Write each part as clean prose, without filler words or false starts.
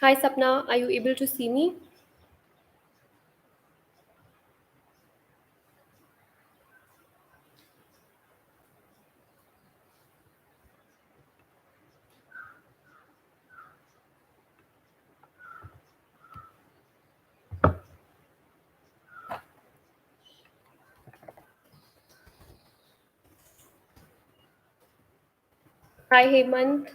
Hi Sapna, are you able to see me? Hi Hemant.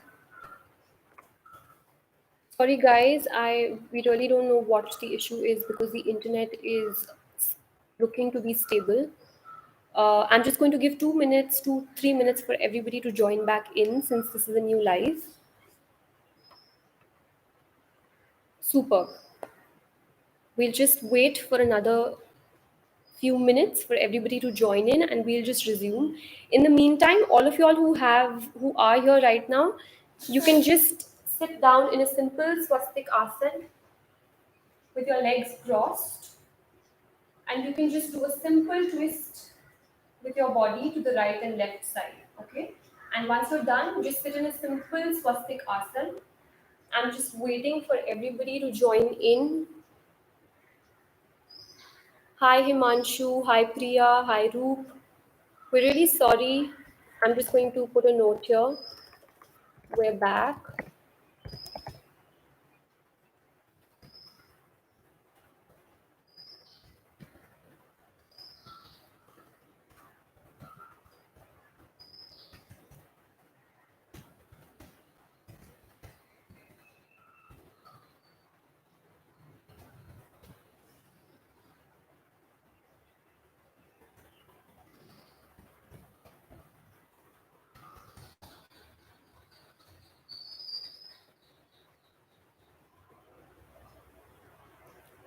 Sorry guys, I we really don't know what the issue is because the internet is looking to be stable. I'm just going to give 2 minutes to 3 minutes for everybody to join back in since this is a new live. Super. We'll just wait for another few minutes for everybody to join in and we'll just resume. In the meantime, all of y'all who are here right now, you can just sit down in a simple swastik asana with your legs crossed, and you can just do a simple twist with your body to the right and left side. Okay, and once you're done, just sit in a simple swastik asana. I'm just waiting for everybody to join in. Hi Himanshu, hi Priya, hi Roop. We're really sorry. I'm just going to put a note here. We're back.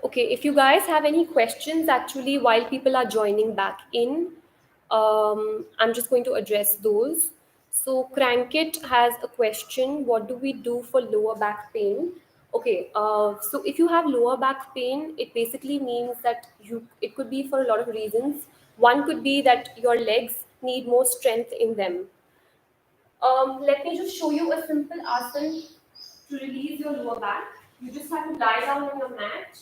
Okay, if you guys have any questions actually while people are joining back in, I'm just going to address those. So, Crankit has a question. What do we do for lower back pain? Okay, so if you have lower back pain, it basically means that it could be for a lot of reasons. One could be that your legs need more strength in them. Let me just show you a simple asana to release your lower back. You just have to lie down on your mat.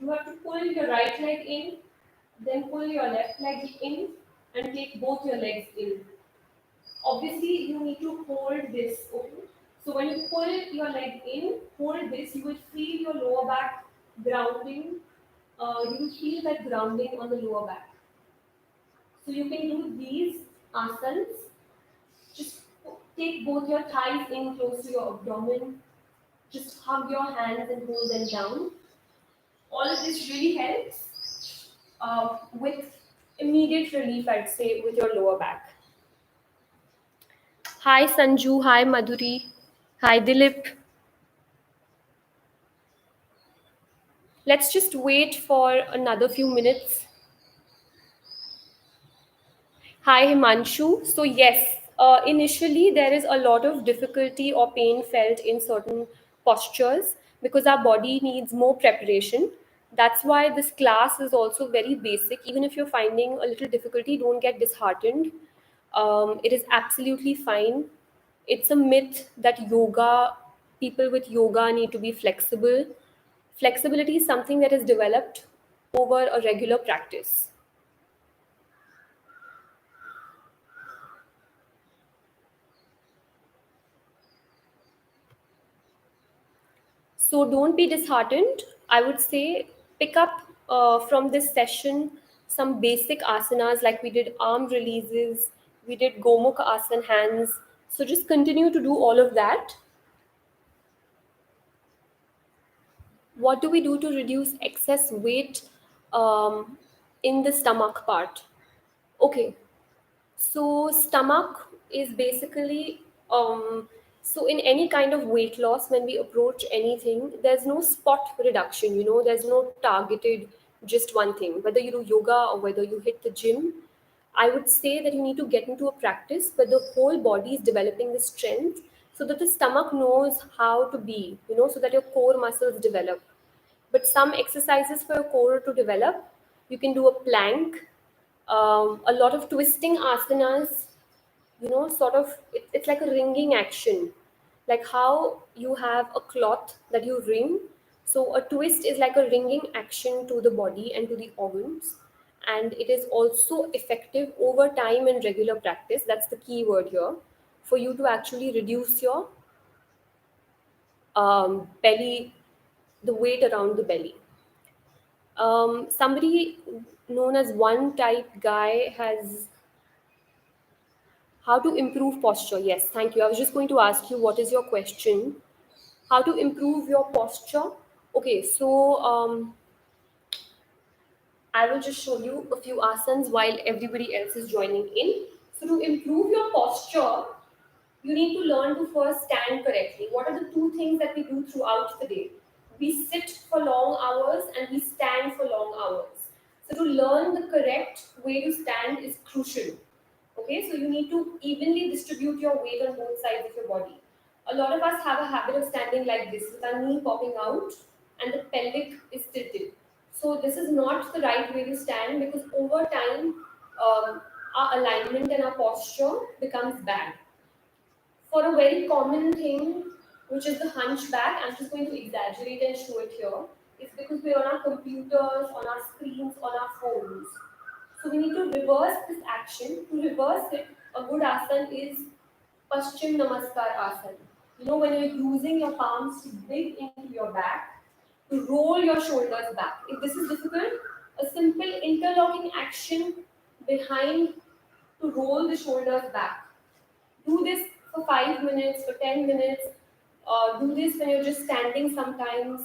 You have to pull your right leg in, then pull your left leg in, and take both your legs in. Obviously, you need to hold this. Okay. So when you pull your leg in, hold this. You will feel your lower back grounding. You will feel that grounding on the lower back. So you can do these asanas. Just take both your thighs in close to your abdomen. Just hug your hands and pull them down. All of this really helps with immediate relief, I'd say, with your lower back. Hi Sanju, hi Madhuri, hi Dilip. Let's just wait for another few minutes. Hi Himanshu. So yes, initially there is a lot of difficulty or pain felt in certain postures because our body needs more preparation. That's why this class is also very basic. Even if you're finding a little difficulty, don't get disheartened. It is absolutely fine. It's a myth that people with yoga need to be flexible. Flexibility is something that is developed over a regular practice. So don't be disheartened. I would say pick up from this session some basic asanas like we did arm releases, we did Gomukha asana hands. So just continue to do all of that. What do we do to reduce excess weight um, in the stomach part? Okay, so stomach is basically so in any kind of weight loss when we approach anything, there's no spot reduction. There's no targeted just one thing. Whether you do yoga or whether you hit the gym, I would say that you need to get into a practice where the whole body is developing the strength so that the stomach knows how to be, so that your core muscles develop. But some exercises for your core to develop, you can do a plank, a lot of twisting asanas, sort of, it's like a ringing action like how you have a cloth that you wring. So a twist is like a wringing action to the body and to the organs, and it is also effective over time and regular practice. That's the key word here, for you to actually reduce your belly, the weight around the belly. Somebody known as one type guy has how to improve posture. Yes, thank you. I was just going to ask you, what is your question? How to improve your posture? Okay, so I will just show you a few asanas while everybody else is joining in. So to improve your posture, you need to learn to first stand correctly. What are the two things that we do throughout the day? We sit for long hours and we stand for long hours. So to learn the correct way to stand is crucial. Okay, so you need to evenly distribute your weight on both sides of your body. A lot of us have a habit of standing like this with our knee popping out and the pelvic is tilted. So this is not the right way to stand, because over time our alignment and our posture becomes bad. For a very common thing, which is the hunchback, I'm just going to exaggerate and show it here. It's because we're on our computers, on our screens, on our phones. So we need to reverse this action. To reverse it, a good asana is Paschim Namaskar asana. You know, when you're using your palms to dig into your back, to roll your shoulders back. If this is difficult, a simple interlocking action behind to roll the shoulders back. Do this for 5 minutes, for 10 minutes. Do this when you're just standing sometimes.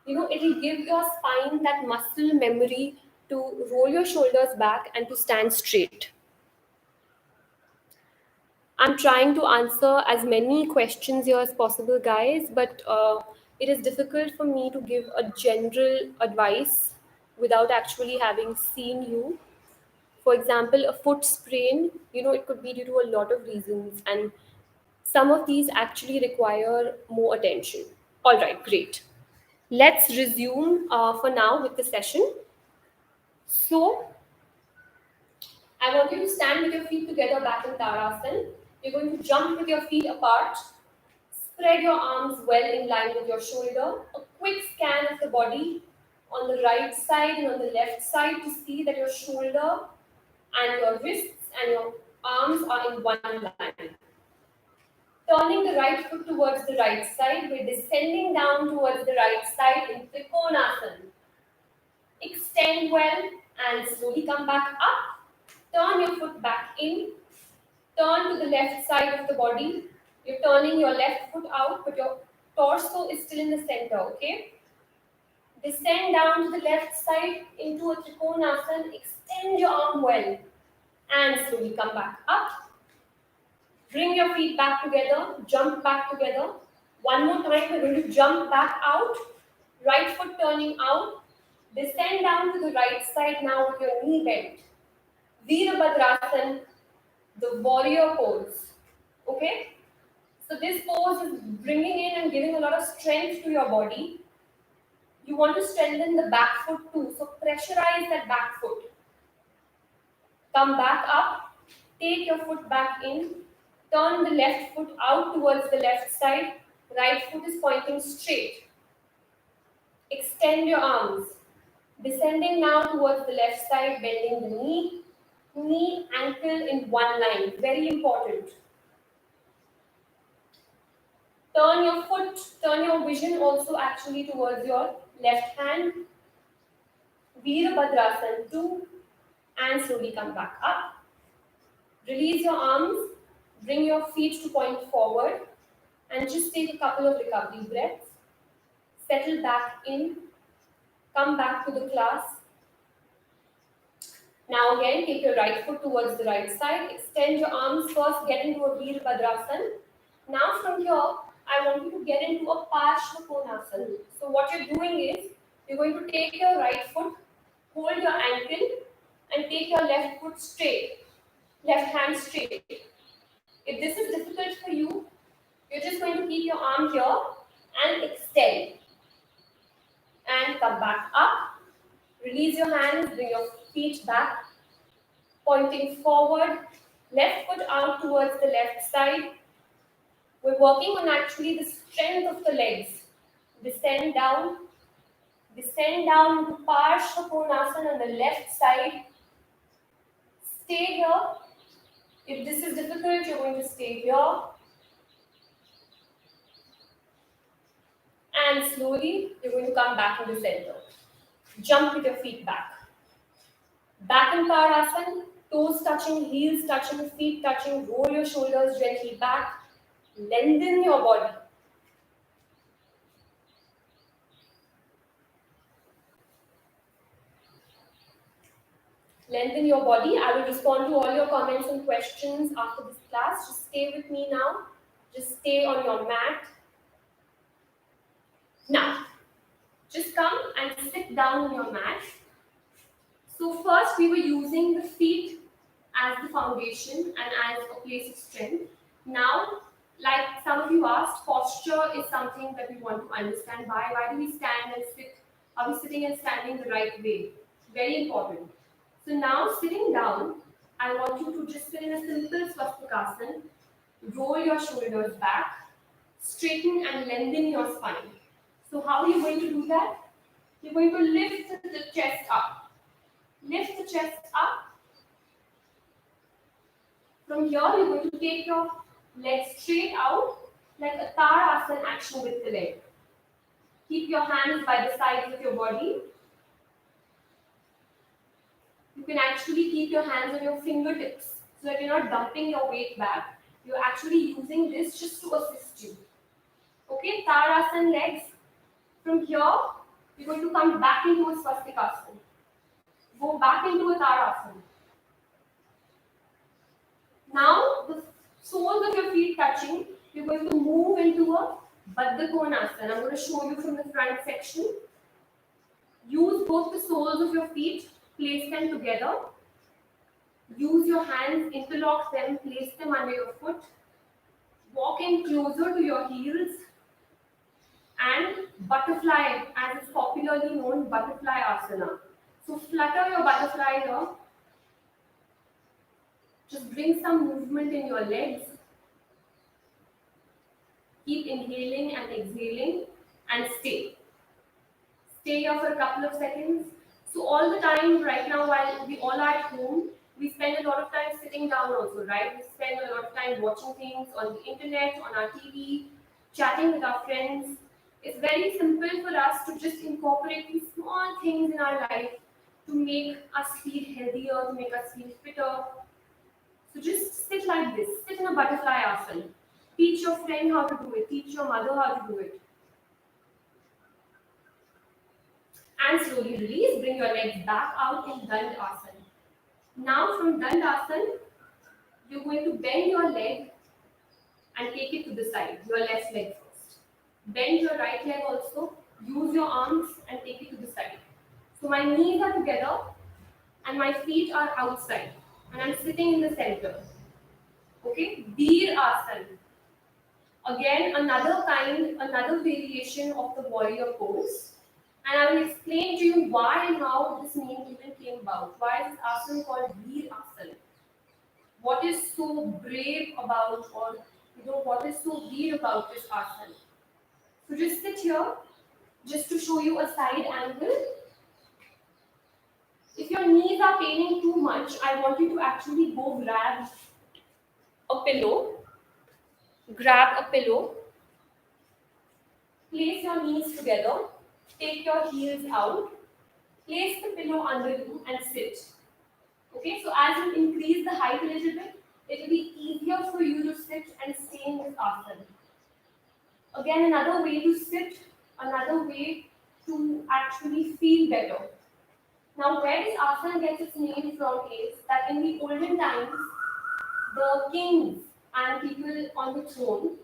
You know, it will give your spine that muscle memory to roll your shoulders back and to stand straight. I'm trying to answer as many questions here as possible, guys, but it is difficult for me to give a general advice without actually having seen you. For example, a foot sprain, you know, it could be due to a lot of reasons, and some of these actually require more attention. All right, great. Let's resume for now with the session. So, I want you to stand with your feet together back in Tadasana. You're going to jump with your feet apart. Spread your arms well in line with your shoulder. A quick scan of the body on the right side and on the left side to see that your shoulder and your wrists and your arms are in one line. Turning the right foot towards the right side, we're descending down towards the right side in Trikonasana. Extend well and slowly come back up. Turn your foot back in. Turn to the left side of the body. You're turning your left foot out, but your torso is still in the center, okay? Descend down to the left side into a Trikonasana. Extend your arm well and slowly come back up. Bring your feet back together, jump back together. One more time, we're going to jump back out. Right foot turning out. Descend down to the right side now with your knee bent. Virabhadrasana, the warrior pose. Okay? So this pose is bringing in and giving a lot of strength to your body. You want to strengthen the back foot too. So pressurize that back foot. Come back up. Take your foot back in. Turn the left foot out towards the left side. Right foot is pointing straight. Extend your arms. Descending now towards the left side, bending the knee. Knee, ankle in one line. Very important. Turn your vision also actually towards your left hand. Virabhadrasana 2 and slowly come back up. Release your arms, bring your feet to point forward and just take a couple of recovery breaths. Settle back in, come back to the class. Now again, take your right foot towards the right side. Extend your arms first, get into a Virabhadrasana. Now from here, I want you to get into a Parshvakonasana. So what you're doing is, you're going to take your right foot, hold your ankle and take your left foot straight, left hand straight. If this is difficult for you, you're just going to keep your arm here and extend. And come back up. Release your hands, bring your feet back, pointing forward, left foot out towards the left side. We're working on actually the strength of the legs. Descend down to Parsvakonasana on the left side. Stay here. If this is difficult, you're going to stay here. And slowly, you're going to come back in the center. Jump with your feet back. Back in Parasana, toes touching, heels touching, feet touching, roll your shoulders gently back. Lengthen your body. Lengthen your body. I will respond to all your comments and questions after this class. Just stay with me now. Just stay on your mat. Now, just come and sit down on your mat. So first we were using the feet as the foundation and as a place of strength. Now, like some of you asked, posture is something that we want to understand. Why do we stand and sit? Are we sitting and standing the right way? Very important. So now sitting down, I want you to just sit in a simple Swastikasana. Roll your shoulders back, straighten and lengthen your spine. So how are you going to do that? You're going to lift the chest up. Lift the chest up. From here, you're going to take your legs straight out like a Tadasana action with the leg. Keep your hands by the sides of your body. You can actually keep your hands on your fingertips so that you're not dumping your weight back. You're actually using this just to assist you. Okay, Tadasana legs. From here, you're going to come back into a Swastikasana. Go back into a Tadasana. Now, the soles of your feet touching, you're going to move into a Baddha Konasana. I'm going to show you from the front section. Use both the soles of your feet, place them together. Use your hands, interlock them, place them under your foot. Walk in closer to your heels. And butterfly, as it's popularly known, butterfly asana. So flutter your butterfly here. Just bring some movement in your legs. Keep inhaling and exhaling and stay. Stay here for a couple of seconds. So all the time right now while we all are at home, we spend a lot of time sitting down also, right? We spend a lot of time watching things on the internet, on our TV, chatting with our friends. It's very simple for us to just incorporate these small things in our life to make us feel healthier, to make us feel fitter. So just sit like this, sit in a butterfly asana. Teach your friend how to do it, teach your mother how to do it. And slowly release, bring your legs back out in Dandasana. Now from Dandasana, you're going to bend your leg and take it to the side, your left leg first. Bend your right leg also, use your arms and take it to the side. So my knees are together and my feet are outside and I'm sitting in the center. Okay, Veer Asana. Again, another variation of the warrior pose. And I will explain to you why and how this name even came about. Why is this asana called Veer Asana? What is so brave about, or what is so weird about this asana? So just sit here, just to show you a side angle. If your knees are paining too much, I want you to actually go grab a pillow. Grab a pillow. Place your knees together. Take your heels out. Place the pillow under you and sit. Okay, so as you increase the height a little bit, it will be easier for you to sit and stay in this asana. Again, another way to sit, another way to actually feel better. Now, where this asana gets its name from is that in the olden times, the kings and people on the throne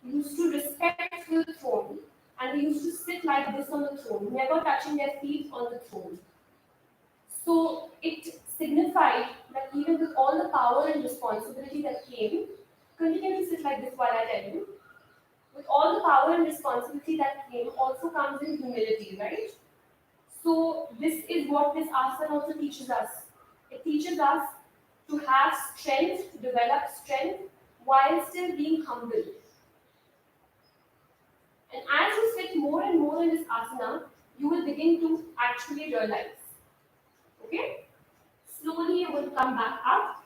used to respect the throne and they used to sit like this on the throne, never touching their feet on the throne. So it signified that even with all the power and responsibility that came, continue to sit like this while I tell you. With all the power and responsibility that came also comes in humility, right? So this is what this asana also teaches us. It teaches us to have strength, to develop strength while still being humble. And as you sit more and more in this asana, you will begin to actually realize. Okay? Slowly you will come back up.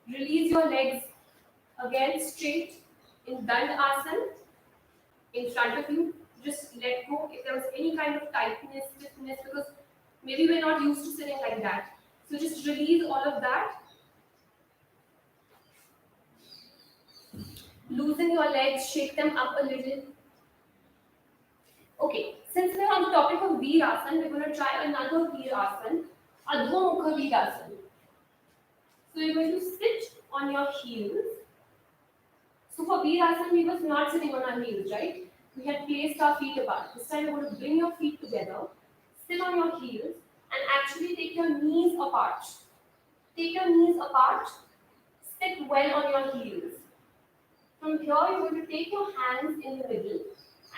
Release your legs again straight in Dandasana in front of you. Just let go if there was any kind of tightness, stiffness, because maybe we're not used to sitting like that. So just release all of that. Loosen your legs, shake them up a little. Okay, since we're on the topic of Virasana, we're going to try another Virasana, Adho Mukha Virasana. So you're going to sit on your heels. So for Virasana, we was not sitting on our heels, right? We had placed our feet apart. This time you're going to bring your feet together, sit on your heels, and actually take your knees apart. Take your knees apart, sit well on your heels. From here, you're going to take your hands in the middle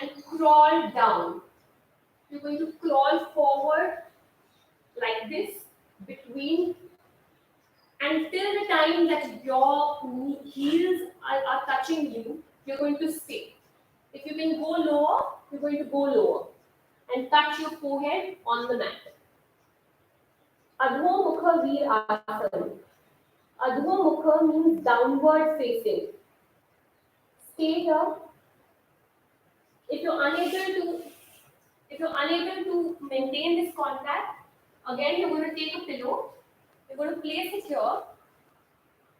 and crawl down. You're going to crawl forward like this between until the time that your heels are touching you, you're going to stay. If you can go lower, you're going to go lower and touch your forehead on the mat. Adho Mukha Virasana. Adho Mukha means downward facing. Stay here. If you're unable to maintain this contact, again you're going to take a pillow. You're going to place it here,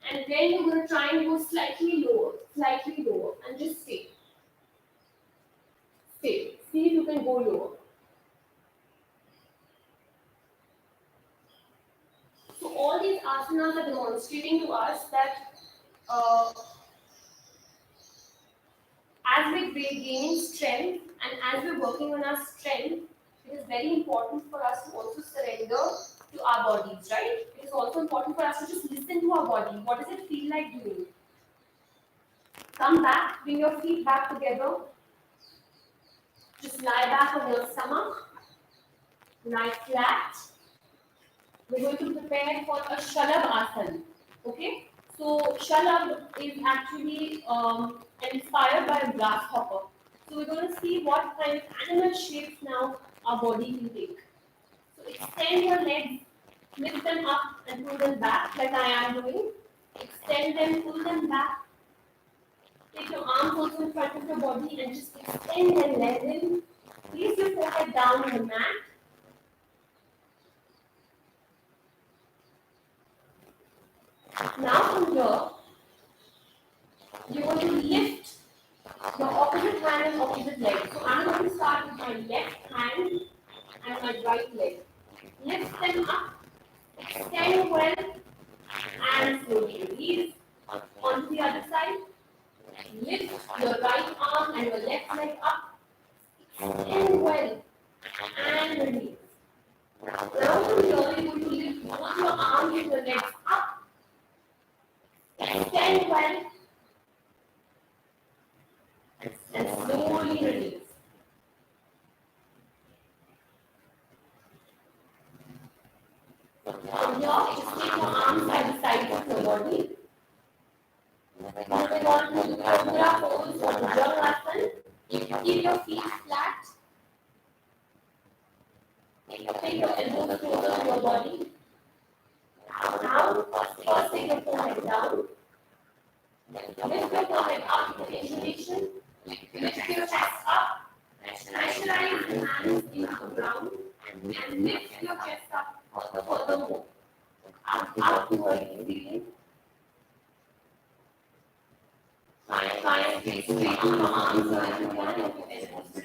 and then you're going to try and go slightly lower, and just stay. Stay. See if you can go lower. So all these asanas are demonstrating to us that as we're gaining strength and as we're working on our strength, it is very important for us to also surrender to our bodies, right? It is also important for us to just listen to our body. What does it feel like doing? Come back, bring your feet back together. Just lie back on your stomach, lie flat. We're going to prepare for a Shalab Asana. Okay? So Shalab is actually inspired by a grasshopper. So we're going to see what kind of animal shapes now our body can take. So extend your legs, lift them up and pull them back like I am doing. Extend them, pull them back. Take your arms also in front of your body and just extend them, level. Place your forehead down on the mat. Now from here, you're going to lift your opposite hand and opposite leg. So I'm going to start with my left hand and my right leg. Lift them up, extend well, and slowly release. On the other side, lift your right arm and your left leg up, extend well, and release. Now from here, you're going to lift both your arms and your legs up, extend well, and slowly release. From here, just take your arms by the sides of your body. Moving on to the Cobra pose or Bhujangasana. Keep your feet flat. Take your elbows closer to your body. Now, first take your forehead down. Lift your forehead up for inhalation. Lift your chest up. Pressurize the hands into the ground. And lift your chest up furthermore. Up towards the ceiling. Try to straighten your arms and your elbows to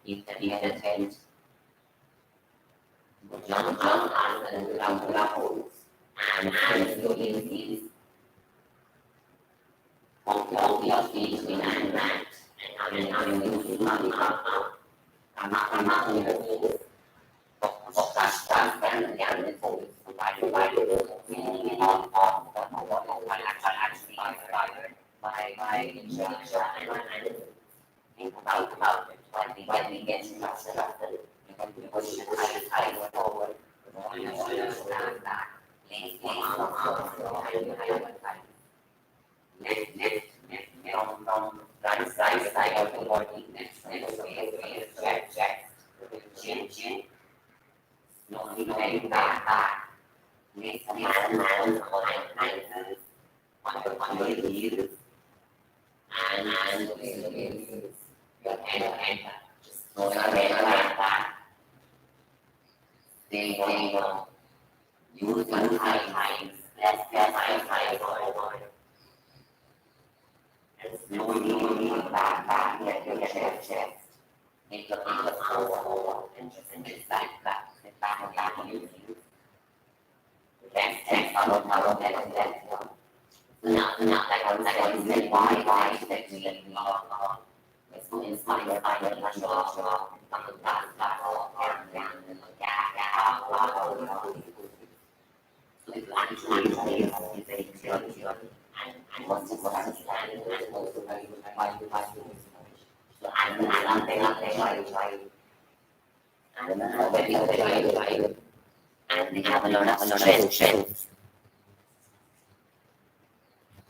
keep the head bent. Bhujangasana, Cobra pose. And slowly release. Hold your feet behind the mat. And now you can come up. Come up on your knees. Stand again with pose. Feeling on by instruction and hands. Think about it. When we get to Shavasana, push your thighs forward. Roll your shoulders back. Place your arms behind your thighs. Lift from right side of the body.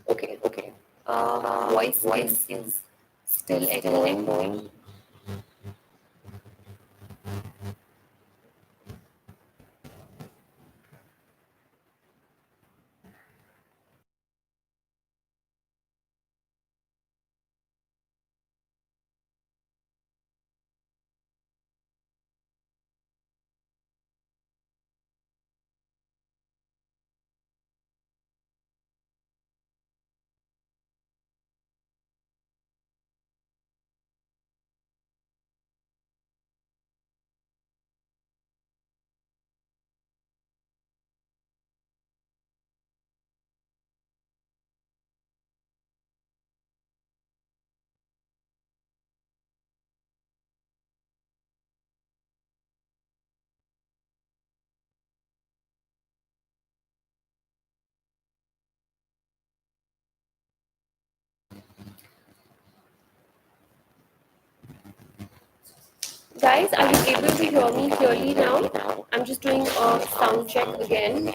Okay, okay. Voice is still echoing. Guys, are you able to hear me clearly now? I'm just doing a sound check again.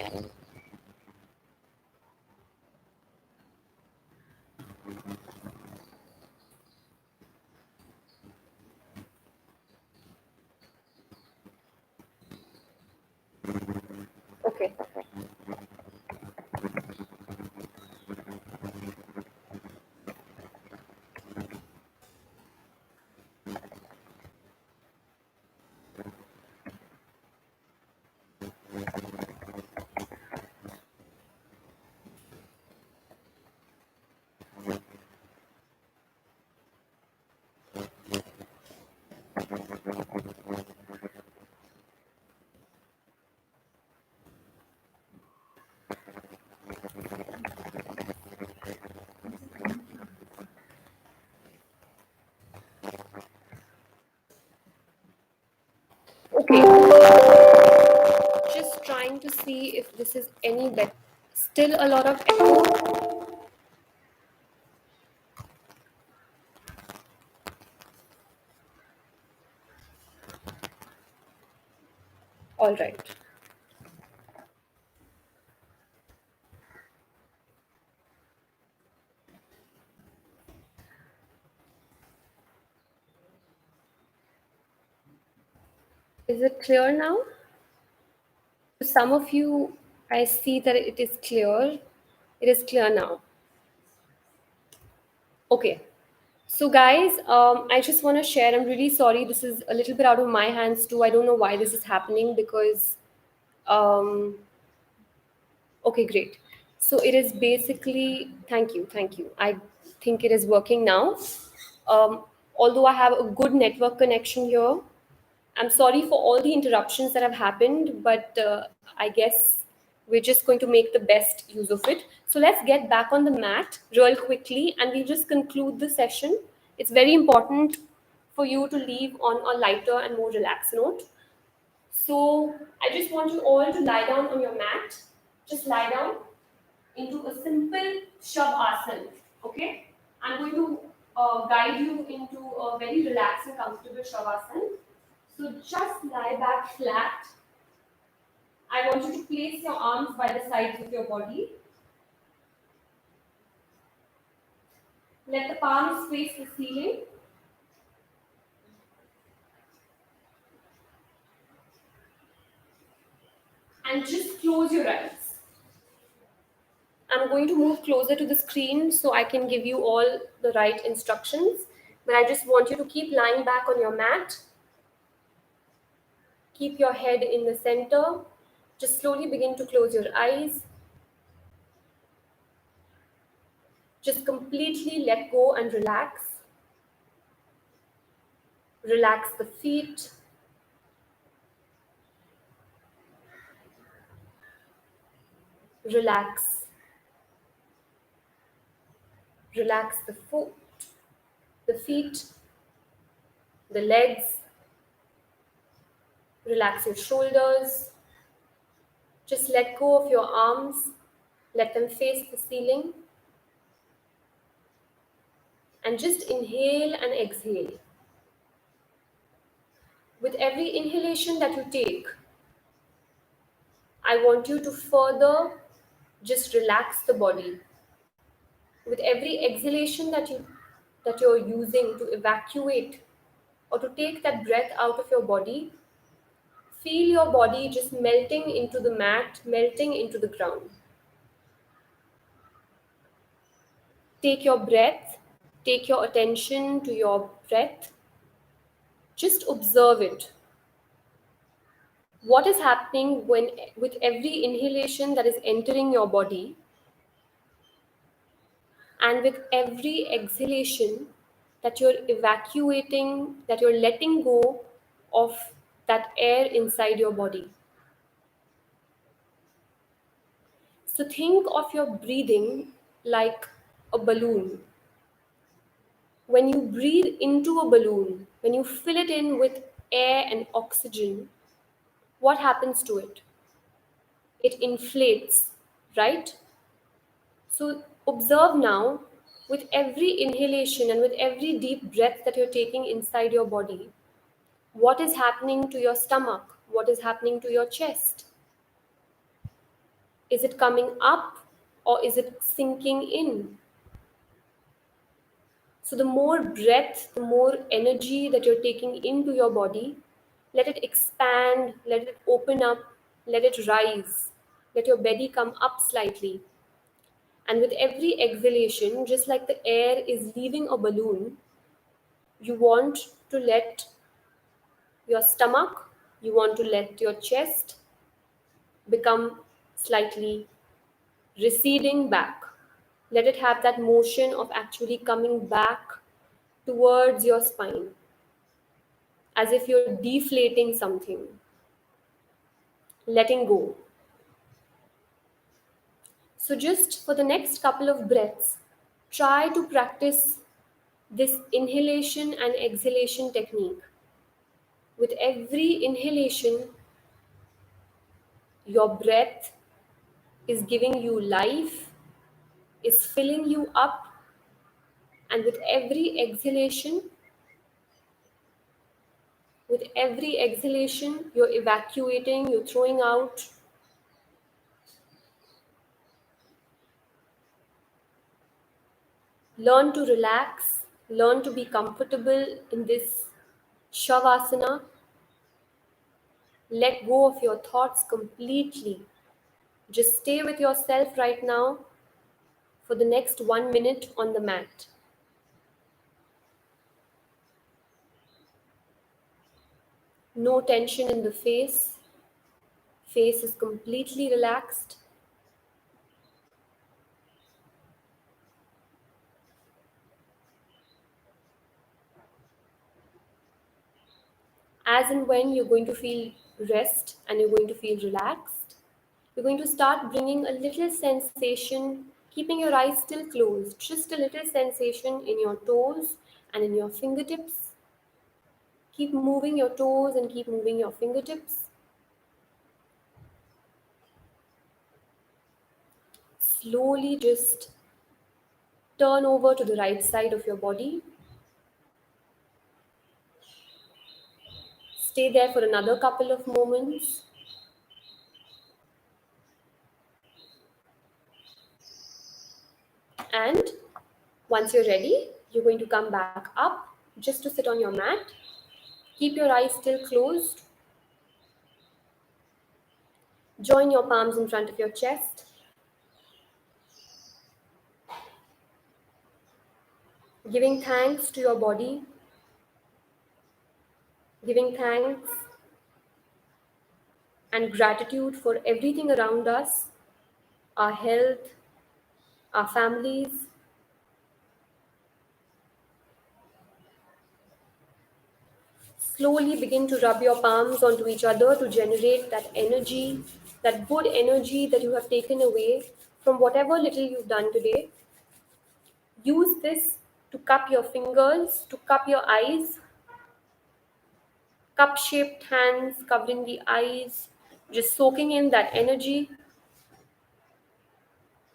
Okay. Okay. Just trying to see if this is any better. Still a lot of echo. All right. Is it clear now? Some of you, I see that it is clear. It is clear now. Okay. So, guys, I just want to share. I'm really sorry. This is a little bit out of my hands too. I don't know why this is happening because, okay, great. So it is basically. Thank you. I think it is working now. Although I have a good network connection here, I'm sorry for all the interruptions that have happened, but I guess we're just going to make the best use of it. So let's get back on the mat real quickly and we'll just conclude the session. It's very important for you to leave on a lighter and more relaxed note. So I just want you all to lie down on your mat. Just lie down into a simple Shavasana. Okay? I'm going to guide you into a very relaxed and comfortable Shavasana. So just lie back flat. I want you to place your arms by the sides of your body. Let the palms face the ceiling. And just close your eyes. I'm going to move closer to the screen so I can give you all the right instructions. But I just want you to keep lying back on your mat. Keep your head in the center. Just slowly begin to close your eyes. Just completely let go and relax. Relax the feet. Relax. Relax the foot, the feet, the legs. Relax your shoulders. Just let go of your arms. Let them face the ceiling. And just inhale and exhale. With every inhalation that you take, I want you to further just relax the body. With every exhalation that you're using to evacuate or to take that breath out of your body, feel your body just melting into the mat, melting into the ground. Take your breath, take your attention to your breath. Just observe it. What is happening when with every inhalation that is entering your body, and with every exhalation that you're evacuating, that you're letting go of that air inside your body. So think of your breathing like a balloon. When you breathe into a balloon, when you fill it in with air and oxygen, what happens to it? It inflates, right? So observe now, with every inhalation and with every deep breath that you're taking inside your body, what is happening to your stomach? What is happening to your chest? Is it coming up or is it sinking in? So, the more breath, the more energy that you're taking into your body, let it expand, let it open up, let it rise, let your belly come up slightly. And with every exhalation, just like the air is leaving a balloon, you want to let your stomach, you want to let your chest become slightly receding back. Let it have that motion of actually coming back towards your spine, as if you're deflating something, letting go. So, just for the next couple of breaths, try to practice this inhalation and exhalation technique. With every inhalation, your breath is giving you life, is filling you up, and with every exhalation, you're evacuating, you're throwing out. Learn to relax, learn to be comfortable in this Shavasana. Let go of your thoughts completely. Just stay with yourself right now for the next 1 minute on the mat. No tension in the face. Face is completely relaxed. As and when you're going to feel rest and you're going to feel relaxed, you're going to start bringing a little sensation, keeping your eyes still closed, just a little sensation in your toes and in your fingertips. Keep moving your toes and keep moving your fingertips. Slowly just turn over to the right side of your body. Stay there for another couple of moments. And once you're ready, you're going to come back up just to sit on your mat. Keep your eyes still closed. Join your palms in front of your chest. Giving thanks to your body. Giving thanks and gratitude for everything around us, our health, our families. Slowly begin to rub your palms onto each other to generate that energy, that good energy that you have taken away from whatever little you've done today. Use this to cup your fingers, to cup your eyes, cup shaped hands covering the eyes, just soaking in that energy.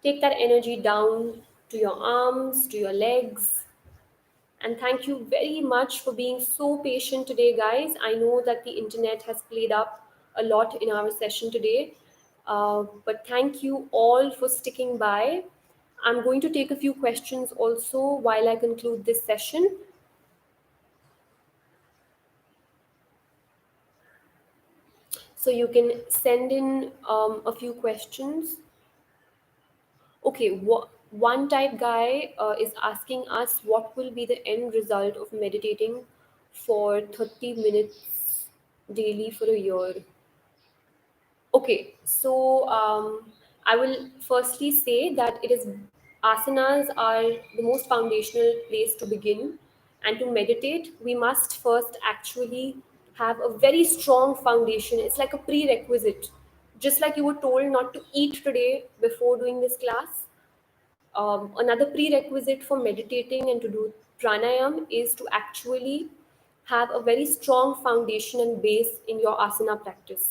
Take that energy down to your arms, to your legs. And thank you very much for being so patient today, guys. I know that the internet has played up a lot in our session today, but thank you all for sticking by. I'm going to take a few questions also while I conclude this session. So you can send in a few questions. Okay, one type guy is asking us what will be the end result of meditating for 30 minutes daily for a year. Okay, so I will firstly say that it is asanas are the most foundational place to begin, and to meditate, we must first actually have a very strong foundation. It's like a prerequisite. Just like you were told not to eat today before doing this class, another prerequisite for meditating and to do pranayam is to actually have a very strong foundation and base in your asana practice.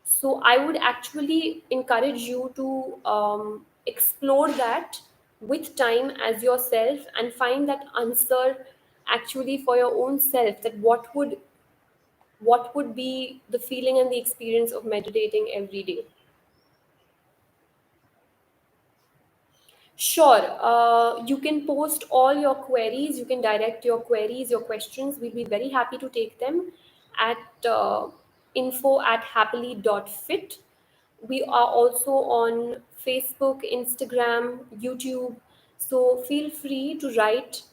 So I would actually encourage you to explore that with time as yourself and find that answer actually for your own self, that what would be the feeling and the experience of meditating every day. Sure. You can post all your queries. You can direct your queries, your questions. We'll be very happy to take them at info@happily.fit. We are also on Facebook, Instagram, YouTube. So feel free to write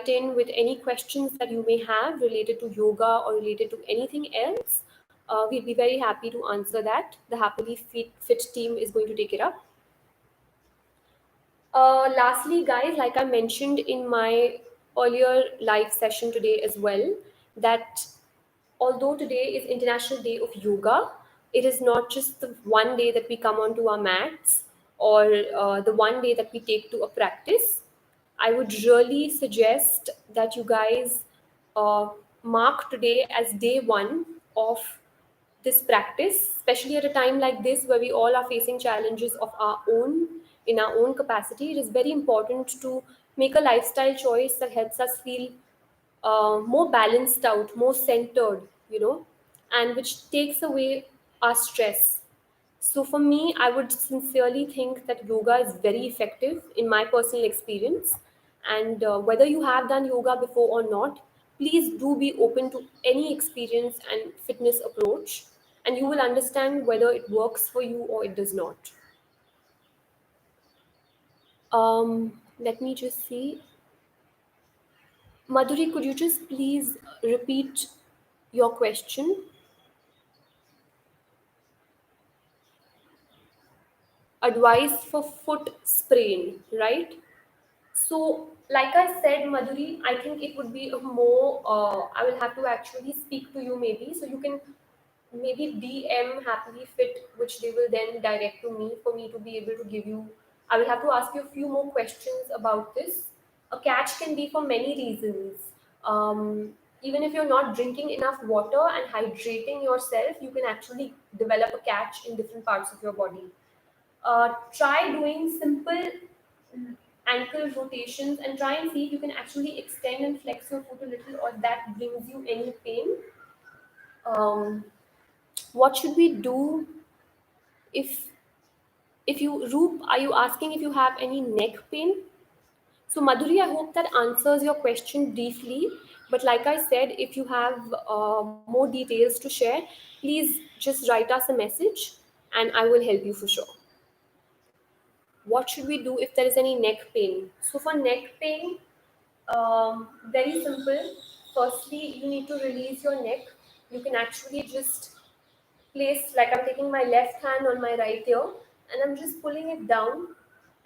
in with any questions that you may have related to yoga or related to anything else. We'll be very happy to answer that. The Happily Fit team is going to take it up. Lastly, guys, like I mentioned in my earlier live session today as well, that although today is International Day of Yoga, it is not just the one day that we come onto our mats or the one day that we take to a practice. I would really suggest that you guys uh, mark today as day one of this practice, especially at a time like this where we all are facing challenges of our own in our own capacity. It is very important to make a lifestyle choice that helps us feel more balanced out, more centered, and which takes away our stress. So for me, I would sincerely think that yoga is very effective in my personal experience. And whether you have done yoga before or not, please do be open to any experience and fitness approach, and you will understand whether it works for you or it does not. Let me just see. Madhuri, could you just please repeat your question? Advice for foot sprain, right? So, like I said, Madhuri, I think it would be a more, I will have to actually speak to you maybe. So, you can maybe DM Happily Fit, which they will then direct to me for me to be able to give you. I will have to ask you a few more questions about this. A catch can be for many reasons. Even if you're not drinking enough water and hydrating yourself, you can actually develop a catch in different parts of your body. Try doing simple ankle rotations and try and see if you can actually extend and flex your foot a little or that brings you any pain. What should we do if you Roop, are you asking if you have any neck pain? So Madhuri, I hope that answers your question briefly. But like I said, if you have more details to share, please just write us a message and I will help you for sure. What should we do if there is any neck pain? So for neck pain, very simple. Firstly, you need to release your neck. You can actually just place, like I'm taking my left hand on my right ear and I'm just pulling it down.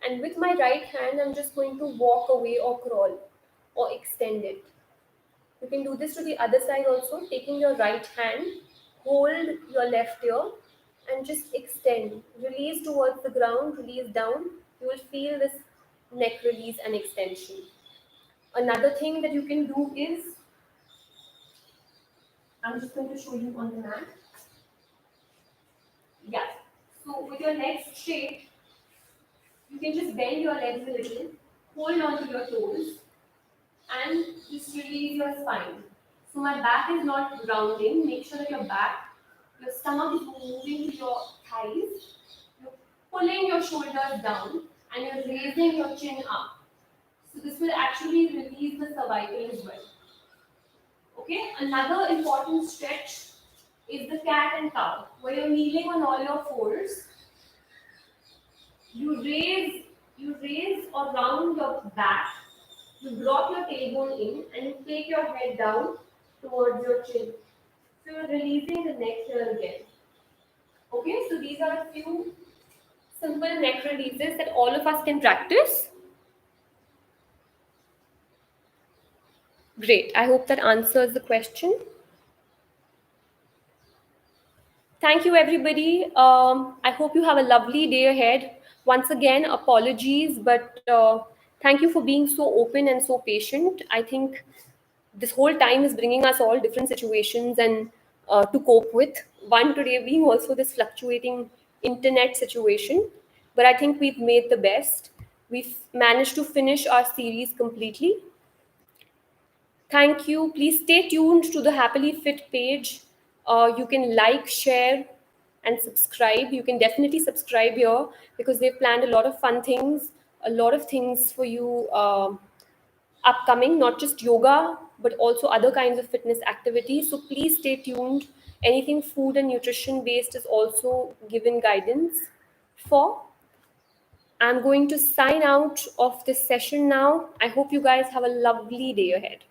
And with my right hand, I'm just going to walk away or crawl or extend it. You can do this to the other side also, taking your right hand, hold your left ear, and just extend. Release towards the ground, release down. You will feel this neck release and extension. Another thing that you can do is, I'm just going to show you on the mat. Yeah. So with your legs straight, you can just bend your legs a little, hold on to your toes, and just release your spine. So my back is not rounding. Make sure that your stomach is moving to your thighs. You're pulling your shoulders down and you're raising your chin up. So this will actually release the cervical as well. Okay, another important stretch is the cat and cow, where you're kneeling on all your fours. You raise, you raise or round your back. You drop your tailbone in and you take your head down towards your chin. So you're releasing the neck here again. Okay, so these are a few simple neck releases that all of us can practice. Great. I hope that answers the question. Thank you, everybody. I hope you have a lovely day ahead. Once again, apologies, but thank you for being so open and so patient. I think this whole time is bringing us all different situations and to cope with. One today being also this fluctuating internet situation, but I think we've made the best. We've managed to finish our series completely. Thank you. Please stay tuned to the Happily Fit page. You can like, share, and subscribe. You can definitely subscribe here because they've planned a lot of fun things, a lot of things for you upcoming, not just yoga, but also other kinds of fitness activities. So please stay tuned. Anything food and nutrition based is also given guidance for. I'm going to sign out of this session now. I hope you guys have a lovely day ahead.